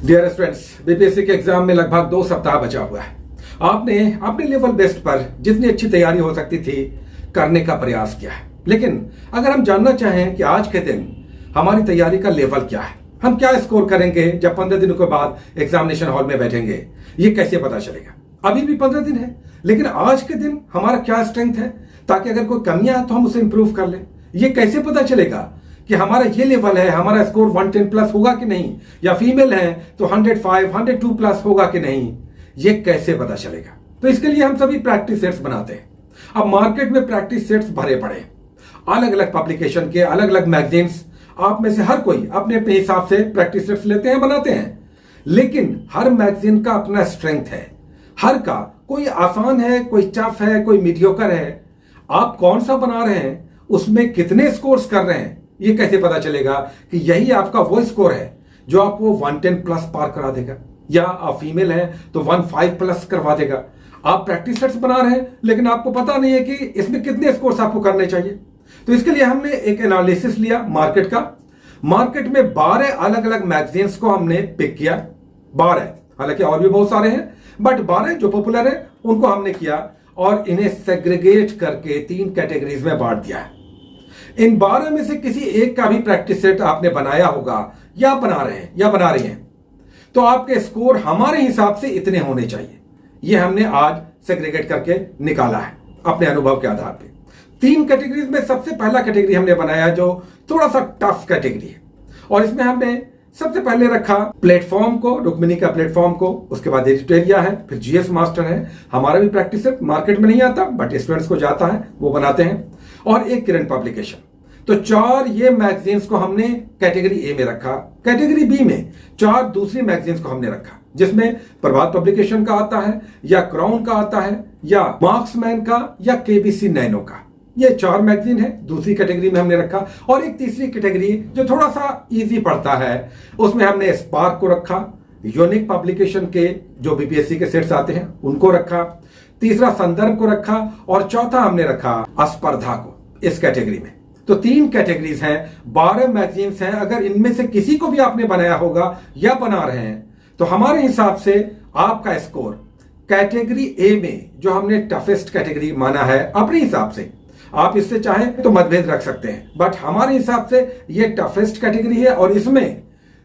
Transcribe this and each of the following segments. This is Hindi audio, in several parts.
डियर स्टूडेंट्स, बीपीएससी के एग्जाम में लगभग 2 सप्ताह बचा हुआ है। आपने अपने लेवल बेस्ट पर जितनी अच्छी तैयारी हो सकती थी करने का प्रयास किया है, लेकिन अगर हम जानना चाहें कि आज के दिन हमारी तैयारी का लेवल क्या है, हम क्या स्कोर करेंगे जब 15 दिनों के बाद एग्जामिनेशन हॉल में बैठेंगे, ये कैसे पता चलेगा? अभी भी 15 दिन है, लेकिन आज के दिन हमारा क्या स्ट्रेंथ है, ताकि अगर कोई कमियां है तो हम उसे इंप्रूव कर लें। ये कैसे पता चलेगा कि हमारा ये लेवल है, हमारा स्कोर 110 प्लस होगा कि नहीं, या फीमेल है तो 105, 102 प्लस होगा कि नहीं, ये कैसे पता चलेगा? तो इसके लिए हम सभी प्रैक्टिस सेट्स बनाते हैं। अब मार्केट में प्रैक्टिस सेट्स भरे पड़े, अलग अलग पब्लिकेशन के, अलग अलग मैगजीन्स, आप में से हर कोई अपने अपने हिसाब से प्रैक्टिस सेट्स लेते हैं, बनाते हैं। लेकिन हर मैगजीन का अपना स्ट्रेंथ है, हर का कोई आसान है, कोई टफ है, कोई मीडियोकर है। आप कौन सा बना रहे हैं, उसमें कितने स्कोर्स कर रहे हैं, ये कैसे पता चलेगा कि यही आपका वो स्कोर है जो आपको 110 प्लस पार करा देगा, या आप फीमेल हैं तो 15 प्लस करवा देगा। आप प्रैक्टिस सेट्स बना रहे हैं लेकिन आपको पता नहीं है कि इसमें कितने स्कोर्स आपको करने चाहिए। तो इसके लिए हमने एक एनालिसिस लिया मार्केट का। मार्केट में 12 अलग अलग मैगजीन्स को हमने पिक किया, 12, हालांकि और भी बहुत सारे हैं, बट 12 जो पॉपुलर है उनको हमने किया और इन्हें सेग्रीगेट करके 3 कैटेगरीज में बांट दिया है। इन 12 में से किसी एक का भी प्रैक्टिस सेट आपने बनाया होगा, या बना रहे हैं या बना रही हैं, तो आपके स्कोर हमारे हिसाब से इतने होने चाहिए। यह हमने आज सेग्रीगेट करके निकाला है अपने अनुभव के आधार पे। 3 कैटेगरीज में सबसे पहला कैटेगरी हमने बनाया जो थोड़ा सा टफ कैटेगरी है, और इसमें हमने सबसे पहले रखा प्लेटफॉर्म को, रुक्मिणी का प्लेटफॉर्म को, उसके बाद एडिटोरिया है, फिर जीएस मास्टर है। हमारा भी प्रैक्टिस सेट मार्केट में नहीं आता बट स्टूडेंट्स को जाता है, वो बनाते हैं, और एक किरण पब्लिकेशन। तो 4 ये मैगजीन्स को हमने कैटेगरी ए में रखा। कैटेगरी बी में 4 दूसरी मैगजीन्स को हमने रखा, जिसमें प्रभात पब्लिकेशन का आता है, या क्राउन का आता है, या मार्क्समैन का, या केबीसी नैनो का। ये 4 मैगजीन है, दूसरी कैटेगरी में हमने रखा। और एक तीसरी कैटेगरी जो थोड़ा सा इजी पड़ता है, उसमें हमने स्पार्क को रखा, यूनिक पब्लिकेशन के जो बीपीएससी के सेट्स आते हैं उनको रखा, तीसरा संदर्भ को रखा, और चौथा हमने रखा स्पर्धा को इस कैटेगरी में। तो 3 कैटेगरीज हैं, 12 मैगजीन्स हैं। अगर इनमें से किसी को भी आपने बनाया होगा या बना रहे हैं, तो हमारे हिसाब से आपका स्कोर कैटेगरी ए में, जो हमने टफेस्ट कैटेगरी माना है अपने हिसाब से, आप इससे चाहें तो मतभेद रख सकते हैं, बट हमारे हिसाब से ये टफेस्ट कैटेगरी है। और इसमें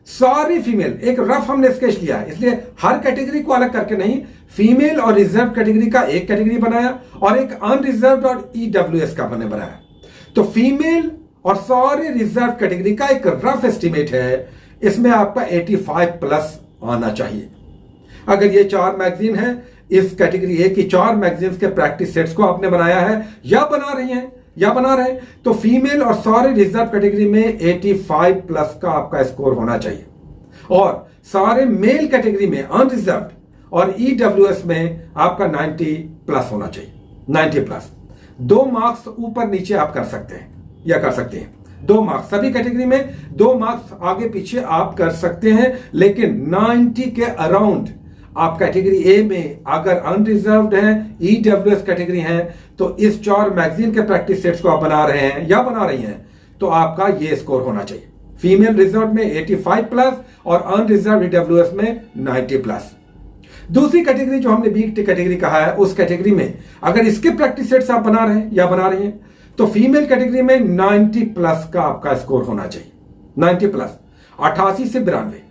सारी फीमेल, एक रफ हमने स्केच लिया है, इसलिए हर कैटेगरी को अलग करके नहीं, फीमेल और रिजर्व कैटेगरी का एक कैटेगरी बनाया और एक अनरिजर्व और ईडब्ल्यूएस का हमने बनाया। तो फीमेल और सारे रिजर्व कैटेगरी का एक रफ एस्टिमेट है, इसमें आपका 85 प्लस आना चाहिए। अगर ये 4 मैगजीन है, इस कैटेगरी ए की 4 मैगजीन्स के प्रैक्टिस सेट्स को आपने बनाया है या बना रही हैं या बना रहे हैं, तो फीमेल और सारे रिजर्व कैटेगरी में 85 प्लस का आपका स्कोर होना चाहिए, और सारे मेल कैटेगरी में अनरिजर्व और ईडब्ल्यूएस में आपका 90 प्लस होना चाहिए। 90 प्लस 2 मार्क्स ऊपर नीचे आप कर सकते हैं या कर सकते हैं, 2 मार्क्स सभी कैटेगरी में, 2 मार्क्स आगे पीछे आप कर सकते हैं, लेकिन 90 के अराउंड आप कैटेगरी ए में अगर अनरिजर्व्ड हैं, ईडब्ल्यूएस कैटेगरी हैं, तो इस 4 मैगजीन के प्रैक्टिस सेट्स को आप बना रहे हैं या बना रही हैं, तो आपका ये स्कोर होना चाहिए। फीमेल रिजर्व में 85 प्लस और अनरिजर्व ईडब्ल्यूएस में 90 प्लस। दूसरी कैटेगरी जो हमने बी कैटेगरी कहा है, उस कैटेगरी में अगर इसके प्रैक्टिस सेट्स आप बना रहे हैं या बना रही हैं, तो फीमेल कैटेगरी में 90 प्लस का आपका स्कोर होना चाहिए। 90 प्लस 88 से 92,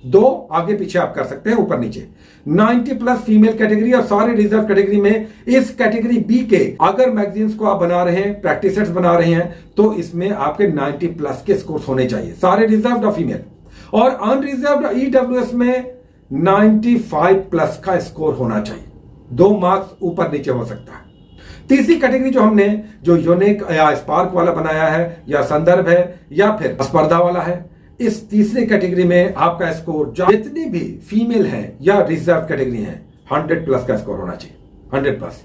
2 आगे पीछे आप कर सकते हैं, ऊपर नीचे। 90 प्लस फीमेल कैटेगरी और सारे रिजर्व कैटेगरी में, इस कैटेगरी बी के अगर मैगजीन्स को आप बना रहे हैं, प्रैक्टिस सेट्स बना रहे हैं, तो इसमें आपके 90 प्लस के स्कोर होने चाहिए, सारे रिजर्व और फीमेल। और अनरिजर्व ईडब्ल्यूएस में 95 प्लस का स्कोर होना चाहिए, 2 मार्क्स ऊपर नीचे हो सकता है। तीसरी कैटेगरी जो हमने, जो यूनिक या स्पार्क वाला बनाया है, या संदर्भ है, या फिर स्पर्धा वाला है, इस तीसरी कैटेगरी में आपका स्कोर जितनी भी फीमेल है या रिजर्व कैटेगरी है, 100 प्लस का स्कोर होना चाहिए, 100 प्लस।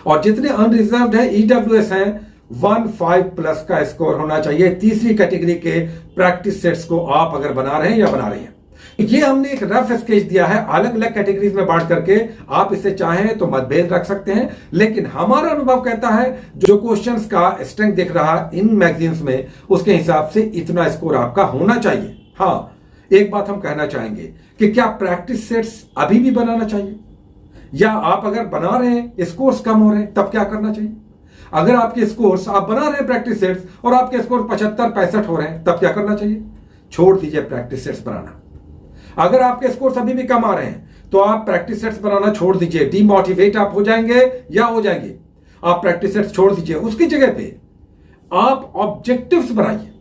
और जितने अनरिजर्व्ड है, ईडब्ल्यूएस हैं, 15 प्लस का स्कोर होना चाहिए। तीसरी कैटेगरी के प्रैक्टिस सेट्स को आप अगर बना रहे हैं या बना रही हैं, ये हमने एक रफ स्केच दिया है अलग अलग कैटेगरीज में बांट करके। आप इसे चाहें तो मतभेद रख सकते हैं, लेकिन हमारा अनुभव कहता है जो क्वेश्चंस का स्ट्रेंथ दिख रहा इन मैगजीन्स में, उसके हिसाब से इतना स्कोर आपका होना चाहिए। हाँ, एक बात हम कहना चाहेंगे कि क्या प्रैक्टिस सेट्स अभी भी बनाना चाहिए, या आप अगर बना रहे हैं स्कोर्स कम हो रहे हैं तब क्या करना चाहिए? अगर आपके स्कोर्स आप बना रहे हैं प्रैक्टिस सेट्स और आपके स्कोर 75-65 हो रहे हैं तब क्या करना चाहिए? छोड़ दीजिए प्रैक्टिस सेट्स बनाना। अगर आपके स्कोर्स अभी भी कम आ रहे हैं तो आप प्रैक्टिस सेट्स बनाना छोड़ दीजिए, डीमोटिवेट आप हो जाएंगे या हो जाएंगे। आप प्रैक्टिस सेट्स छोड़ दीजिए, उसकी जगह पे आप ऑब्जेक्टिव्स बनाइए।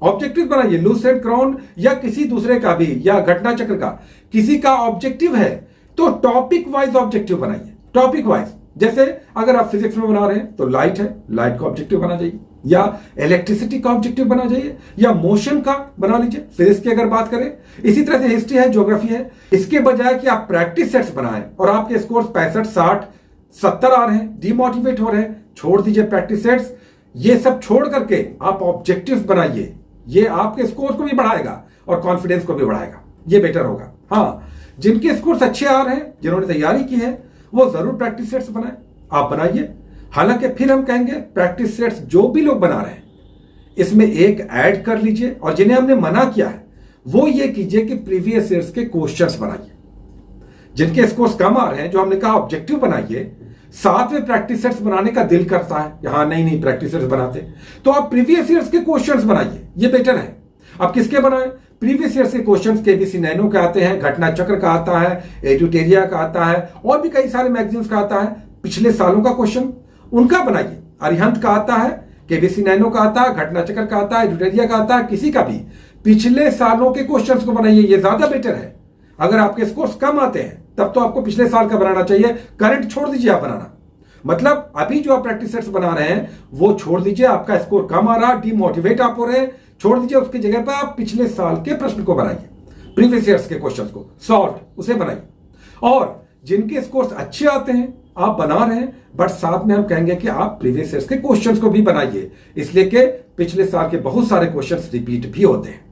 ऑब्जेक्टिव बनाइए, लूसेंट क्राउन या किसी दूसरे का भी, या घटना चक्र का किसी का ऑब्जेक्टिव है तो टॉपिक वाइज ऑब्जेक्टिव बनाइए। टॉपिक वाइज, जैसे अगर आप फिजिक्स में बना रहे हैं तो लाइट है, लाइट का ऑब्जेक्टिव बना जाइए, या इलेक्ट्रिसिटी का ऑब्जेक्टिव बना जाइए, या मोशन का बना लीजिए। फिजिक्स की अगर बात करें, इसी तरह से हिस्ट्री है, ज्योग्राफी है। इसके बजाय कि आप प्रैक्टिस सेट्स बनाएं और आपके स्कोर 65, 60, 70 आ रहे हैं, डिमोटिवेट हो रहे हैं, छोड़ दीजिए प्रैक्टिस सेट्स। ये सब छोड़ करके आप ऑब्जेक्टिव बनाइए। ये आपके स्कोर को भी बढ़ाएगा और कॉन्फिडेंस को भी बढ़ाएगा, ये बेटर होगा। हाँ, जिनके स्कोर्स अच्छे आ रहे हैं, जिन्होंने तैयारी की है, वो जरूर प्रैक्टिस सेट्स बनाएं, आप बनाइए। हालांकि फिर हम कहेंगे प्रैक्टिस सेट्स जो भी लोग बना रहे हैं इसमें एक ऐड कर लीजिए, और जिन्हें हमने मना किया है वो ये कीजिए कि प्रीवियस ईयर्स के क्वेश्चंस बनाइए। जिनके स्कोर्स कम आ रहे हैं, जो हमने कहा ऑब्जेक्टिव बनाइए, साथ में प्रैक्टिस सेट्स बनाने का दिल करता है, हाँ नहीं प्रैक्टिस सेट्स बनाते, तो आप प्रीवियस ईयर्स के क्वेश्चंस बनाइए, ये बेटर है। आप किसके बनाएं? प्रीवियस ईयर के क्वेश्चंस केबीसी नैनो का आते हैं, घटना चक्र का आता है, एडुटेरिया का आता है, और भी कई सारे मैगजीन्स का आता है। पिछले सालों का क्वेश्चन उनका बनाइए। अरिहंत का आता है, केबीसी नैनो का आता है, घटना चक्र का आता है, एडुटेरिया का आता है, किसी का भी पिछले सालों के क्वेश्चंस को बनाइए, ये ज्यादा बेटर है। अगर आपके स्कोर्स कम आते हैं तब तो आपको पिछले साल का बनाना चाहिए, करंट छोड़ दीजिए आप बनाना। मतलब अभी जो आप प्रैक्टिस सेट्स बना रहे हैं वो छोड़ दीजिए, आपका स्कोर कम आ रहा, डिमोटिवेट आप हो रहे हैं, छोड़ दीजिए। उसकी जगह पर आप पिछले साल के प्रश्न को बनाइए, प्रीवियस ईयर्स के क्वेश्चंस को सॉल्व उसे बनाइए। और जिनके स्कोर्स अच्छे आते हैं आप बना रहे हैं, बट साथ में हम कहेंगे कि आप प्रीवियस ईयर्स के क्वेश्चंस को भी बनाइए, इसलिए कि पिछले साल के बहुत सारे क्वेश्चंस रिपीट भी होते हैं।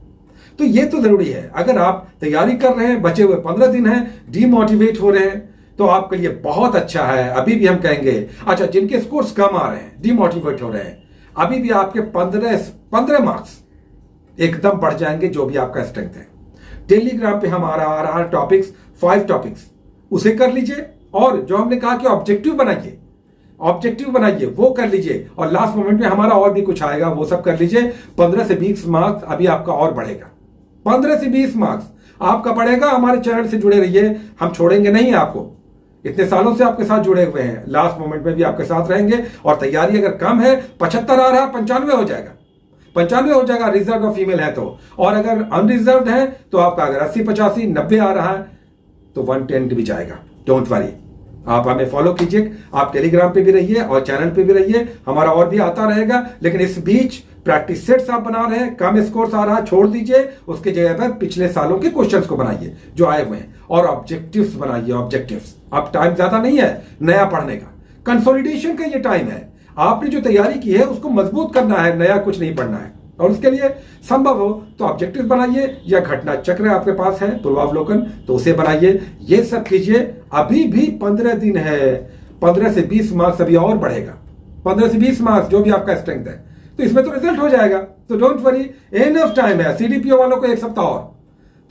तो ये तो जरूरी है। अगर आप तैयारी कर रहे हैं, बचे हुए 15 दिन हैं, डिमोटिवेट हो रहे हैं, तो आपके लिए बहुत अच्छा है। अभी भी हम कहेंगे, अच्छा जिनके स्कोर्स कम आ रहे हैं, डिमोटिवेट हो रहे हैं, अभी भी आपके 15 मार्क्स एकदम बढ़ जाएंगे, जो भी आपका स्ट्रेंथ है। टेलीग्राम पे हमारा आ रहा टॉपिक्स 5 टॉपिक्स, उसे कर लीजिए। और जो हमने कहा कि ऑब्जेक्टिव बनाइए वो कर लीजिए। और लास्ट मोमेंट में हमारा और भी कुछ आएगा, वो सब कर लीजिए। 15 से 20 मार्क्स अभी आपका और बढ़ेगा, 15 से 20 मार्क्स आपका बढ़ेगा। हमारे चैनल से जुड़े रहिए, हम छोड़ेंगे नहीं आपको। इतने सालों से आपके साथ जुड़े हुए हैं, लास्ट मोमेंट में भी आपके साथ रहेंगे। और तैयारी अगर कम है, 75 आ रहा है, 95 हो जाएगा, 95 हो जाएगा रिजर्व और फीमेल है तो। और अगर अनरिजर्व है तो आपका अगर 80, 85, 90 आ रहा है तो 110 भी जाएगा। डोंट वरी, आप हमें फॉलो कीजिए। आप टेलीग्राम पे भी रहिए और चैनल पे भी रहिए, हमारा और भी आता रहेगा। लेकिन इस बीच प्रैक्टिस सेट्स आप बना रहे हैं, कम स्कोर्स आ रहा है, छोड़ दीजिए। उसके जगह पर पिछले सालों के क्वेश्चंस को बनाइए जो आए हुए हैं, और ऑब्जेक्टिव्स बनाइए। ऑब्जेक्टिव्स, अब टाइम ज्यादा नहीं है नया पढ़ने का, कंसोलिडेशन का ये टाइम है। आपने जो तैयारी की है उसको मजबूत करना है, नया कुछ नहीं पढ़ना है। और उसके लिए संभव हो तो ऑब्जेक्टिव बनाइए, या घटना चक्र आपके पास है, पूर्वावलोकन, तो उसे बनाइए। ये सब कीजिए। अभी भी 15 दिन है, 15 से 20 मार्क्स अभी और बढ़ेगा, 15 से 20 मार्क्स जो भी आपका स्ट्रेंथ है, तो इसमें तो रिजल्ट हो जाएगा। तो डोंट वरी, एनफ टाइम है। सीडीपीओ वालों को 1 सप्ताह और,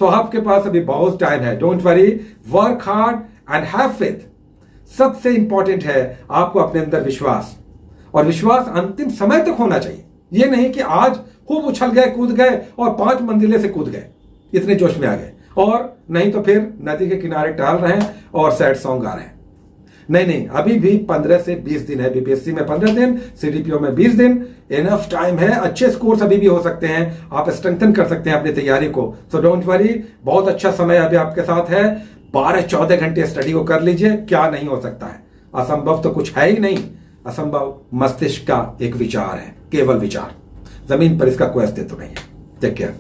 तो आपके पास अभी बहुत टाइम है। Don't worry, work hard and have faith. सबसे इंपॉर्टेंट है आपको अपने अंदर विश्वास, और विश्वास अंतिम समय तक होना चाहिए। ये नहीं कि आज खूब उछल गए, कूद गए और 5 मंजिले से कूद गए, इतने जोश में आ गए, और नहीं तो फिर नदी के किनारे टहल रहे हैं और सैड सॉन्ग गा रहे हैं। नहीं, अभी भी 15 से 20 दिन है। बीपीएससी में 15 दिन, सीडीपीओ में 20 दिन, इनफ टाइम है। अच्छे स्कोर्स अभी भी हो सकते हैं, आप स्ट्रेंथन कर सकते हैं अपनी तैयारी को। सो डोंट वरी, बहुत अच्छा समय अभी आपके साथ है। 12-14 घंटे स्टडी को कर लीजिए, क्या नहीं हो सकता है। असंभव तो कुछ है ही नहीं। असंभव मस्तिष्क का एक विचार है, केवल विचार, जमीन पर इसका कोई अस्तित्व नहीं है। Take care.